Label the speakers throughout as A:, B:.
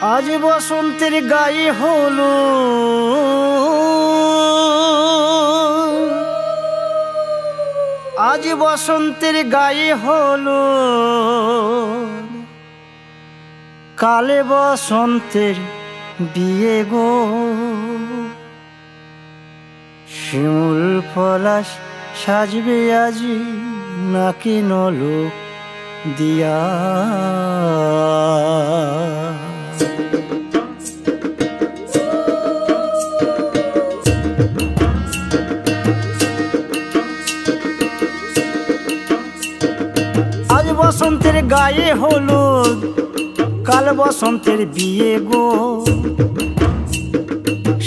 A: আজ বসন্তের গায়ে হলো আজ বসন্তের গায়ে হলো কালে বসন্তের বিয়ে গো শিমুল পলাশ সাজবে আজি নাকি নলক দিয়া আজ বসন্তের গায়ে হলুদ কাল বসন্তের বিয়ে গো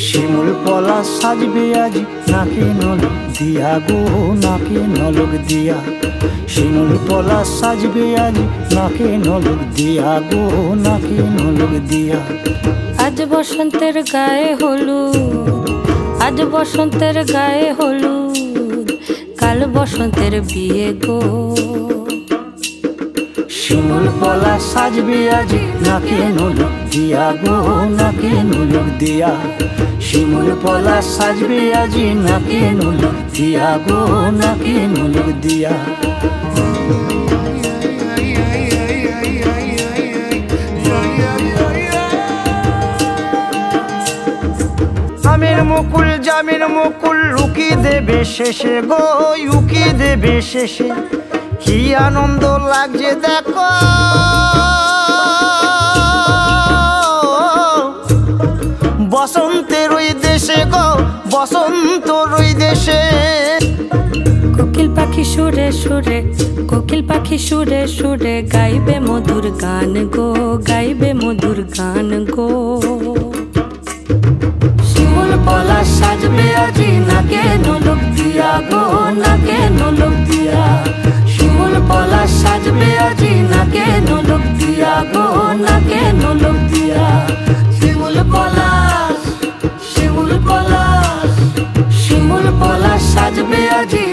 A: শিমুল পলাশ সাজবে আজ নাকে নলক দিয়া গো নাকে নলক দিয়া শিমুল পলাশ সাজবে আজ নাকে নলক দিয়া গো নাকে নলক দিয়া
B: আজ বসন্তের গায়ে হলুদ আজ বসন্তের গায়ে হলুদ কাল বসন্তের বিয়ে গো
A: শিমুল পলাশ সাজবে আজ নাকে নলক দিয়া গো নাকে নলক দিয়া শিমুল পলাশ সাজবে আজ নাকে নলক দিয়া গো নাকে নলক দিয়া আমের মুকুল জামের মুকুল লুকি দেবে শেষে গো লুকি দেবে শেষে কি আনন্দ লাগছে দেখো বসন্তের ওই দেশে গো বসন্তর ওই দেশে
B: কোকিল পাখি সুরে সুরে কোকিল পাখি সুরে সুরে গাইবে মধুর গান গো গাইবে মধুর গান গো
A: শিমুল পলাশ সাজবে আজি নাকে নলক দিয়া গো নাকে নলক দিয়া শিমুল পলাশ সাজবে আজি নাকে নলক দিয়া গো নাকে নলক দিয়া শিমুল পলাশ শিমুল পলাশ শিমুল পলাশ সাজবে আজি